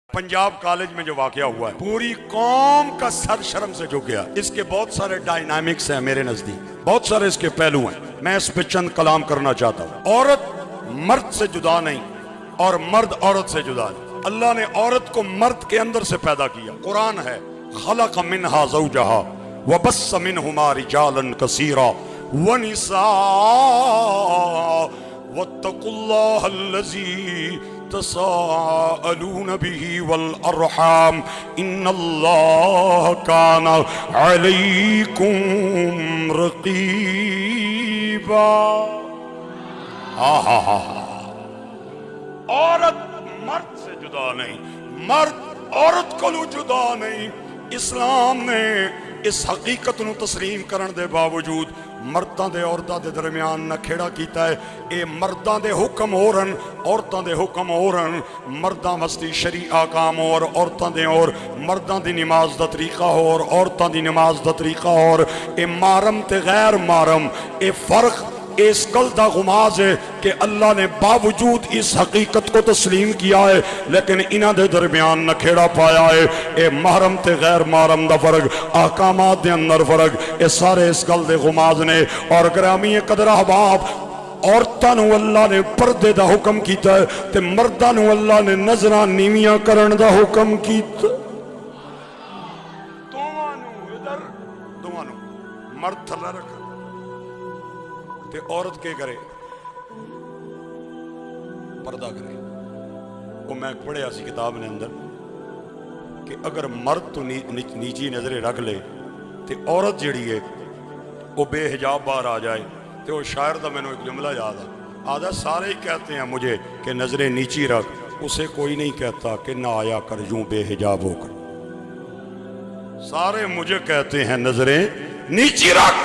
Punjab college में जो वाकया हुआ है, पूरी कौम का सर शर्म से झुक गया। इसके बहुत सारे डायनामिक्स हैं मेरे नजदीक, बहुत सारे इसके पहलू हैं। मैं इस पे चंद कलाम करना चाहता हूँ। औरत मर्द से जुदा नहीं और मर्द औरत से जुदा नहीं। अल्लाह ने औरत को मर्द के अंदर से पैदा किया। कुरान है, खलक मिनहा ज़ौजहा व बस्स मिनहुमा रिजालन कसीरा व निसा वत्तकुल्लाहल्लज़ी तसाअलून बिही वल अरहाम इन्नल्लाह काना अलैकुम रक़ीबा। औरत मर्द से जुदा नहीं, मर्द औरत को जुदा नहीं। इस्लाम ने इस हकीकत नूं तस्लीम करन दे बावजूद मर्दां दे औरतां दे दरमियान नखेड़ा कीता है। ये मर्दां दे हुक्म हो रन, औरतां दे हुक्म हो रन। मर्दां वस्ती शरी आकाम हो और औरतां दे और मर्दां दी नमाज दा तरीका हो और औरतां दी नमाज दा तरीका हो। और ये मारम ते गैर मारम ये फर्क इस गल का गुमाज है कि अल्लाह ने बावजूद इस हकीकत को तस्लीम किया है, लेकिन इन्हां दे दरमियान नखेड़ा पाया है। ये महरम ते गैर महरम दा फर्क, अहकामात दे अंदर फर्क, ये सारे इस गल दे गुमाज ने। और ग्रामी कदर अहबाब, औरतां नूं अल्लाह ने पर्दे दा हुक्म कीता है ते मर्दां नूं अल्लाह ने नजरां नीवियां करन दा हुक्म कीता। दोवां नूं इधर, दोवां नूं मर्द थल्ले रख ते औरत के करे, पर्दा करे। वो मैं पढ़िया सी किताब ने अंदर कि अगर मर्द तो नीची नजरे रख ले ते औरत जिहड़ी है वो बेहिजाब बाहर आ जाए। तो वो शायर का मैंने एक जुमला याद आधा सारे ही कहते हैं मुझे कि नजरें नीची रख, उसे कोई नहीं कहता कि ना आया कर यूं बेहिजाब होकर। सारे मुझे कहते हैं नजरें नीची रख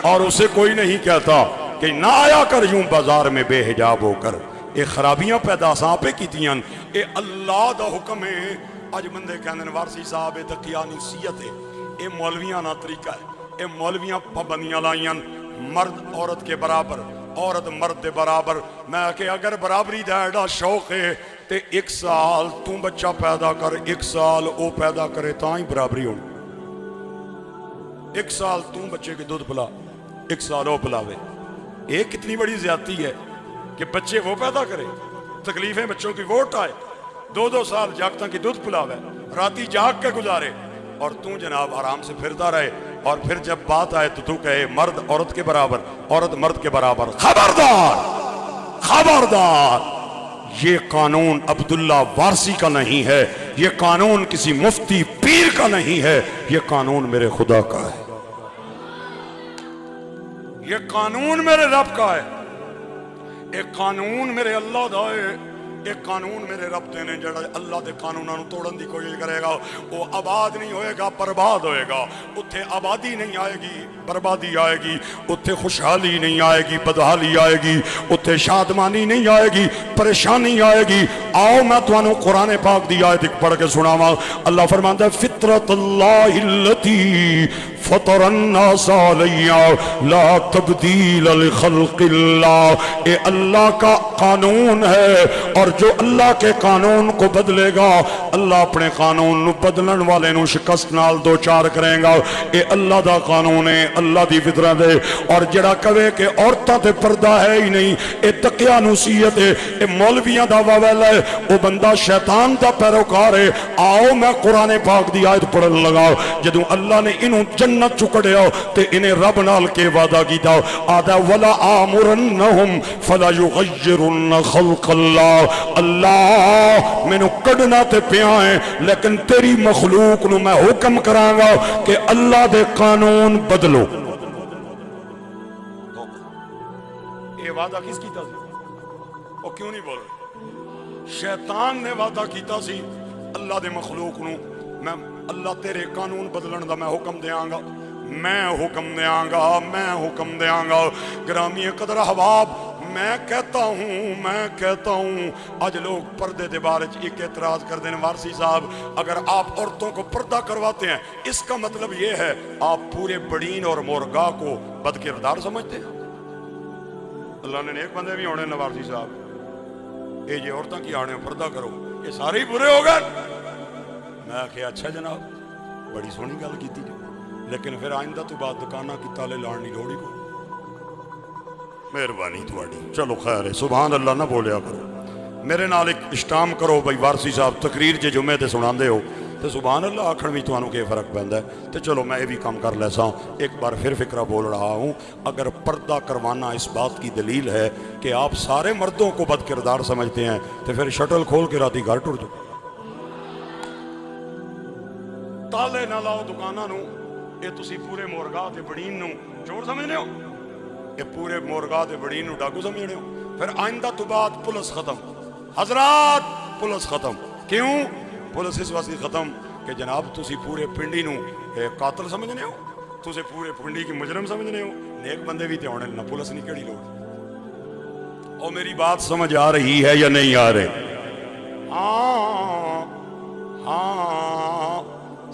और उसे कोई नहीं कहता कि ना आया कर यूं बाजार में बेहिजाब होकर। ये खराबियां पैदा सांपे कीतियां, ये अल्लाह दा हुक्म है। अज बंदे कहंदे ने वारसी साहब ये तकिया नसीहत है, ये मौलवियां ना तरीका है। ये मौलवियां पाबंदियां लाइयां, मर्द औरत के बराबर, औरत मर्द के बराबर। मैं कि अगर बराबरी दा एड़ा शौक है तो एक साल तू बच्चा पैदा कर, एक साल वो पैदा करे तां ही बराबरी होनी। एक साल तू बच्चे के दूध पिला, एक साल वो पिलावे। ये कितनी बड़ी ज्यादती है कि बच्चे वो पैदा करे, तकलीफें बच्चों की वोट आए, 2-2 साल जागता की दूध पिलावे, राती जाग के गुजारे और तू जनाब आराम से फिरता रहे। और फिर जब बात आए तो तू कहे मर्द औरत के बराबर, औरत मर्द के बराबर। खबरदार, खबरदार, ये कानून अब्दुल्ला वारसी का नहीं है, ये कानून किसी मुफ्ती पीर का नहीं है, ये कानून मेरे खुदा का है, ये कानून मेरे रब का है, एक कानून मेरे अल्लाह दा है। एक कानून मेरे रब दे ने जड़ा अल्लाह दे कानूनां नूं तोड़न दी कोशिश करेगा वो आबाद नहीं होएगा, बर्बाद होएगा। उत्थे आबादी नहीं आएगी, बर्बादी आएगी। उत्थे खुशहाली नहीं आएगी, बदहाली आएगी। उत्थे शादमानी नहीं आएगी, परेशानी आएगी। आओ मैं तुहानू कुरान पाक दी आयत पढ़ के सुनावां। अल्लाह फरमांदा है फितरतुल्लाहिल्लती फतरन्नास अलैहा ला तब्दील लिखल्किल्लाह। ये अल्लाह का कानून है और जो अल्लाह के कानून को बदलेगा अल्लाह अपने कानून बदलन वाले नूं शिकस्त नाल दो चार करेगा। ये अल्लाह दा कानून है, अल्लाह दी फितरत है। और जड़ा कवे कि औरतां ते पर्दा है ही नहीं, ये तकिया नसीहत है, ये मौलवियां दा वावैला है, वो बंदा शैतान दा पैरोकार है। आओ मैं कुरान पाक दी आयत पढ़न लगा। जदों अल्लाह ने इन्हूं जन्नत चुकड़िया ते इन्हें रब नाल के वादा कीता, आदा वला आमुरन्नहुम फला युगय्यिरुन्न खल्क़ल्लाह। अल्लाह मैनू कढ़ना ते पिया है लेकिन तेरी मखलूक नू मैं हुक्म करांगा कि अल्लाह दे कानून बदलो। ये वादा किस कीता सी? वो क्यों नहीं बोल रहे? शैतान ने वादा कीता सी अल्लाह दे मखलूक नू मैं अल्लाह तेरे कानून बदलन दा मैं हुक्म देंगा, मैं हुक्म देंगा, मैं हुक्म देंगा। ग्रामी कदर हवाब, मैं कहता हूँ आज लोग पर्दे के बारे एक एतराज करते हैं। वारसी साहब अगर आप औरतों को पर्दा करवाते हैं इसका मतलब ये है आप पूरे बड़ीन और मोरगा को बदकिरदार समझते हैं। अल्लाह ने नेक बंदे भी होने वारसी साहब, ये जे औरतां की आने पर्दा करो, ये सारे ही बुरे हो गए। میں کہ اچھا جناب بڑی سونی گل کی جی، لیکن پھر آئندہ تو بعد دکانہ کی تالے لان نہیں لوڑی کو مہربانی تھوڑی چلو خیر ہے سبحان اللہ نہ بولیا کرو میرے نال ایک اشتام کرو بھائی وارسی صاحب تقریر جے جمعے تے سنا دے ہو تو سبحان اللہ آکھن بھی تو کے فرق پہندا ہے تو چلو میں یہ بھی کام کر لیسا ہوں ایک بار پھر فکرہ بول رہا ہوں اگر پردہ کروانا اس بات کی دلیل ہے کہ آپ سارے مردوں کو بد کردار سمجھتے ہیں تو پھر شٹل کھول کے راتی گھر ٹر جاؤ تالے نہ لاؤ دکانہ نو یہ تسی پورے مورگاہ تے بڑین نو چور سمجھنے ہو یہ پورے مورگاہ تے بڑین نو ڈاکو سمجھنے ہو پھر آئندہ تو بعد پولیس ختم حضرات پولیس ختم کیوں پولیس اس واسطے ختم کہ جناب تسی پورے پنڈی نو قاتل سمجھنے ہو تسی پورے پنڈی کی مجرم سمجھنے ہو نیک بندے بھی تے ہونے نہ پولیس نہیں کیڑی لوڑ اور میری بات سمجھ آ رہی ہے یا نہیں آ رہے ہاں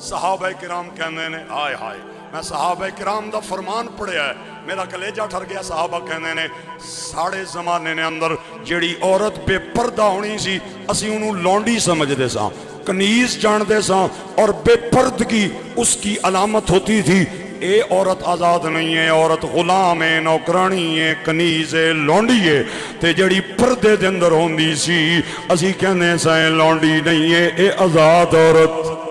صحابہ کرام کہنے نے آئے ہائے میں صحابہ کرام دا فرمان پڑھیا ہے میرا کلیجہ ٹھر گیا صحابہ کہنے نے ساڑھے زمانے نے اندر جیڑی عورت بے پردہ ہونی سی اسی انہوں لونڈی سمجھ دے ساں کنیز جان دے ساں اور بے پردگی اس کی علامت ہوتی تھی اے عورت آزاد نہیں ہے عورت غلام ہے نوکرانی ہے کنیز ہے لونڈی ہے تے جڑی پردے دے اندر ہوندی سی اسی کہنے سائیں لونڈی نہیں ہے اے آزاد عورت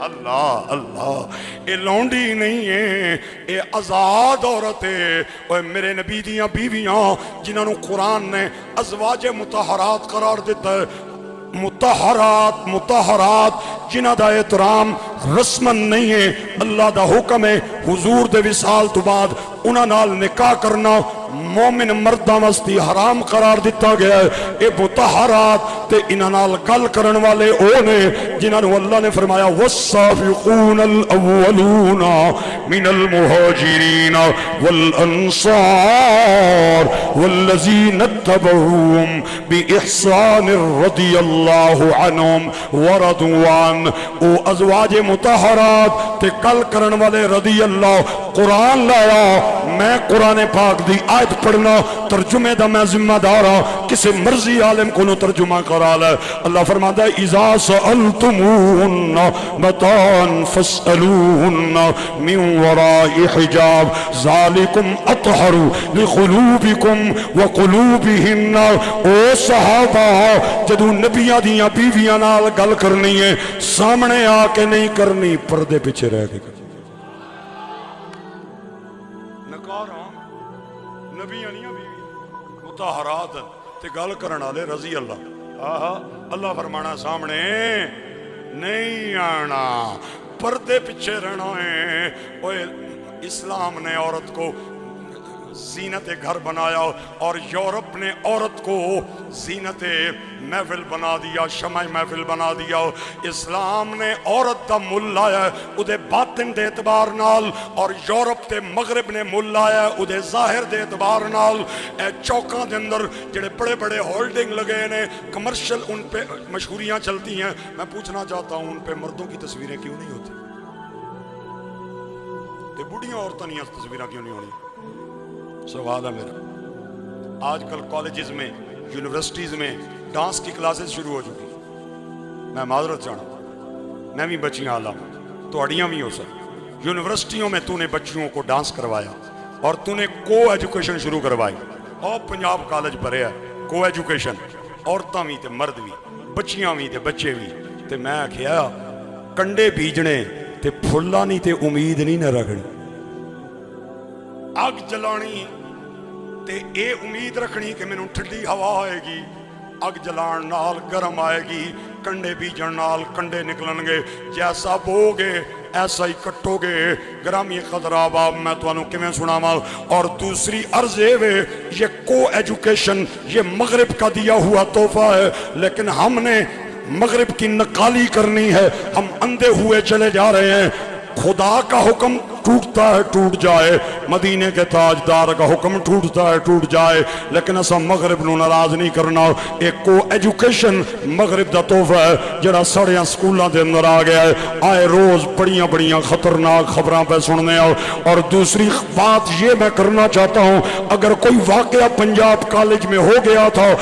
اللہ اللہ اے لونڈی نہیں ہے اے آزاد عورت ہے اور میرے نبی دیاں بیویاں جنہاں نو قرآن نے ازواج مطہرات قرار دیتا ہے مطہرات جنہ دا احترام رسمن نہیں ہے اللہ دا حکم ہے حضور دے وصال تو بعد انہاں نال نکاح کرنا مومن مردہ مستی حرام قرار دیتا گیا ہے اے مطہرات تے انہاں نال گل کرن والے اونے جنہاں نو اللہ نے فرمایا والسابقون الاولون من المہاجرین والانصار والذین اتبعوهم بإحسان رضی اللہ عنہم وردوان او ازواج مطہرات تے کل کرن والے رضی اللہ قرآن لایا میں قرآن پاک دی آیت پڑھنا ترجمے دا میں ذمہ دارا کسی مرضی عالم کو نو ترجمہ کرا لے اللہ فرماتا ہے اذا سألتمون متان فاسألون من وراء حجاب ذالکم اطہر لقلوبکم وقلوبہن او صحابہ جدو نبیاں دیاں بیویاں نال گل کرنی ہے سامنے آ کے نہیں کرنی پردے پیچھے رہ کے مطہرات تے گل کرنا لے رضی اللہ اللہ فرمانا سامنے نہیں آنا پردے پیچھے رہنا ہے اسلام نے عورت کو زینت گھر بنایا اور یورپ نے عورت کو زینت محفل بنا دیا شمع محفل بنا دیا اسلام نے عورت دا مل لایا ہے ادھے باطن دے اعتبار نال اور یورپ تے مغرب نے مل لایا ہے ادھے ظاہر دے اعتبار نال اے چوکاں دے اندر جڑے بڑے بڑے ہولڈنگ لگے نے کمرشل ان پہ مشہوریاں چلتی ہیں میں پوچھنا چاہتا ہوں ان پہ مردوں کی تصویریں کیوں نہیں ہوتی تے بڑیاں عورتوں نہیں تصویریں کیوں نہیں ہونی سوال ہے میرا آج کل کالجز میں یونیورسٹیز میں ڈانس کی کلاسز شروع ہو چکی میں معذرت چاہنا میں بھی بچیاں عالم تو اڑیاں بھی ہو سر یونیورسٹیوں میں تو نے بچیوں کو ڈانس کروایا اور تو نے کو ایجوکیشن شروع کروائی اور پنجاب کالج پڑھے ہے کو ایجوکیشن عورتاں بھی تے مرد بھی بچیاں بھی تے بچے بھی تے میں کہیا کنڈے بیجنے تے پھلا نہیں تے امید نہیں نہ رکھنی اگ جلانی تے اے امید رکھنی کہ میں نوں ٹھنڈی ہوا آئے گی اگ جلان نال گرم آئے گی کنڈے بیجن نال کنڈے نکلن گے جیسا بو گے ایسا ہی کٹو گے گرامی خضراب آپ میں تو انہوں کمیں سناما اور دوسری عرض یہ کو ایجوکیشن یہ مغرب کا دیا ہوا تحفہ ہے لیکن ہم نے مغرب کی نقالی کرنی ہے ہم اندھے ہوئے چلے جا رہے ہیں خدا کا حکم ٹوٹتا ہے ٹوٹ جائے مدینے کے تاجدار کا حکم ٹوٹتا ہے ٹوٹ جائے لیکن اسا مغرب نو ناراض نہیں کرنا ایک کو ایجوکیشن مغرب دا تحفہ ہے جڑا سڑیاں سکولاں دے اندر آ گیا ہے آئے روز بڑیاں بڑیاں خطرناک خبراں پہ سننے اور دوسری بات یہ میں کرنا چاہتا ہوں اگر کوئی واقعہ پنجاب کالج میں ہو گیا تھا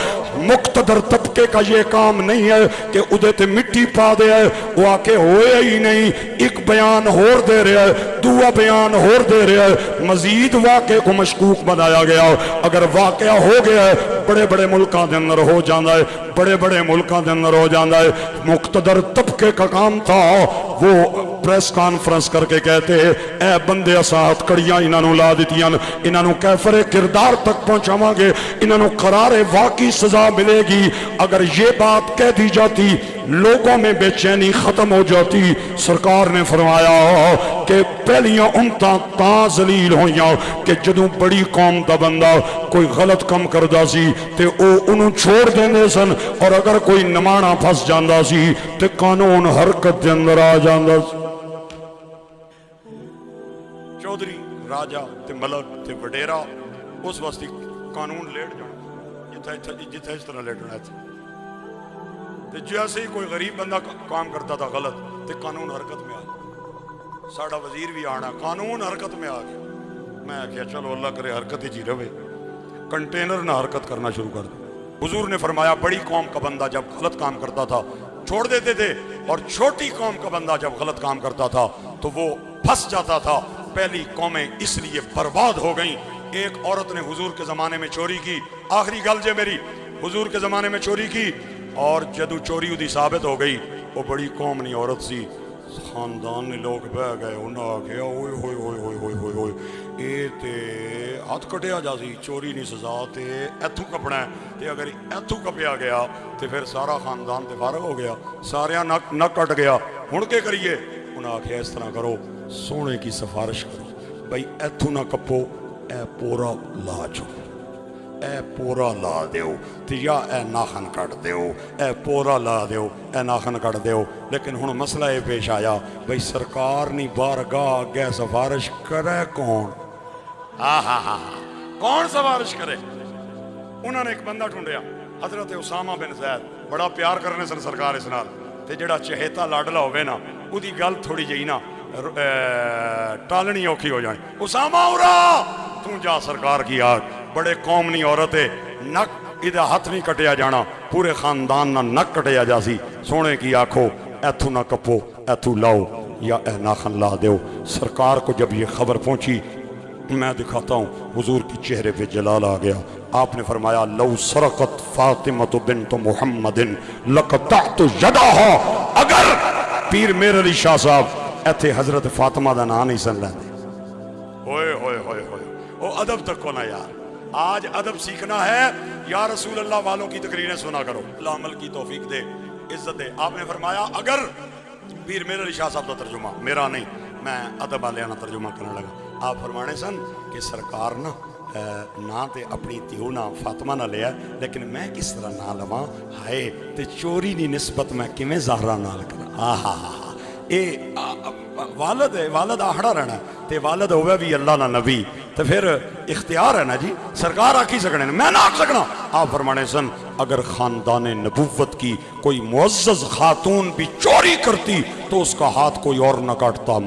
मुक्तदर तबके का ये काम नहीं है कि उदे ते मिट्टी पा दे, वो आके होए ही नहीं। एक बयान होर दे रहा है, दूआ बयान होर दे रहा है, मजीद वाक़े को मशकूक बनाया गया। अगर वाक़या हो गया है, बड़े बड़े मुल्कों के अंदर हो जाता है, बड़े बड़े मुल्कों के अंदर हो जाता है। मुक्तदर तबके का काम था, वो प्रेस कॉन्फ्रेंस करके कहते ए बंदे असा हथकड़ियां इन्हों ला दित्तियां, इन्हों कैफरे किरदार तक पहुंचावांगे, इन्हों करारे वाकई सजा मिलेगी। अगर ये बात कह दी जाती, लोगों में बेचैनी खत्म हो जाती। सरकार ने फरमाया कि पहलियां उमतां तां जलील होइयां कि जदों बड़ी कौम दा बंदा कोई गलत काम करदा सी ते उन्होंने छोड़ देंदे सन, और अगर कोई नमाणा फस जांदा सी ते कानून हरकत दे अंदर आ जांदा सी। चौधरी राजा ते मलक ते वडेरा उस वास्ते कानून लेट जाना, जिथे इस तरह लेटना है। जैसे ही कोई गरीब बंदा काम करता था गलत, तो कानून हरकत में आ गया। साड़ा वजीर भी आना, कानून हरकत में आ गया। मैं आख्या चलो अल्लाह करे हरकत ही रहे, कंटेनर ना हरकत करना शुरू कर दे। हुजूर ने फरमाया बड़ी कौम का बंदा जब गलत काम करता था छोड़ देते थे, और छोटी कौम का बंदा जब गलत काम करता था तो वो फंस जाता था। पहली कौमें इसलिए बर्बाद हो गई। एक औरत ने हुजूर के ज़माने में चोरी की, आखिरी गल जे मेरी, हुजूर के ज़माने में चोरी की, और जदू चोरी उदी साबित हो गई, वो बड़ी कौम नहीं औरत सी। खानदान ने लोग बह गए, उन्हें आख्या ओए होए होए होए होए होए होए ये ते हथ कटिया जासी, चोरी नहीं सजा ते इथों कपना है, ते अगर इथों कपिया गया तो फिर सारा खानदान ते फारग हो गया, सारे नक कट गया। हुण के करिए? उन्हें आख्या इस तरह करो, सोने की सिफारिश करो, भाई इथों ना कपो, ए पूरा ला चो, ए पूरा ला दो, या ए नाखन कट दो, ए पूरा ला दो, ए नाखन कट दो। लेकिन हुण मसला ये पेश आया, भाई सरकार नहीं बारगाह अगे सिफारिश करे कौन? हा कौन सिफारिश करे? उन्होंने एक बंदा ढूंढिया, हजरत उसामा बिन ज़ैद, बड़ा प्यार करने सन सरकार इस नाल, ते जेड़ा चहेता लाडला होवे ना, उदी गल थोड़ी जी ना टालनी औखी हो जानी। उसामा उरा तू जा सरकार की आग, बड़े कौम नहीं औरत है, नक इदा हाथ नहीं कटिया जाना, पूरे खानदान ना नक कटिया जासी। सोने की आखो एथू ना कपो, एथू लाओ, या ए नाखन ला दो। सरकार को जब ये खबर पहुंची, मैं दिखाता हूँ, हुजूर के चेहरे पे जलाल आ गया। आपने फरमाया लौ सरकत फातिमतु बिन्त मुहम्मदिन लक़तअतु यदहा। अगर पीर मेर अली शाह साहब इत्थे हजरत फातिमा दा नाम नहीं सुन लेंदे, होए होए होए होए, वो अदब तक को ना यार। आज अदब सीखना है, या रसूल अल्लाह वालों की तकरीरें सुना करो, अल्लाह अमल की तौफीक दे, इज्जत दे। आपने फरमाया अगर पीर मेर अली शाह साहब का तर्जुमा, मेरा नहीं, मैं अदब वाले ना तर्जुमा करने लगा। आप फरमाने सन कि सरकार ना ते अपनी ध्यो ना फातिमा ना लिया, लेकिन मैं किस तरह ना लवा, हाय ते चोरी दी निस्बत मैं किवें ज़हरा नाल करा। आहा ये वालद है, वालद आहड़ा रहना, ते वालद होवे भी अल्लाह ना नबी, तो फिर इख्तियार है ना जी, सरकार आखी सकने, मैं ना आख सकना। आप फरमाने सन अगर खानदान नबुव्वत की कोई मुअज़्ज़ज़ खातून भी चोरी करती तो उसका हाथ कोई और न काटता।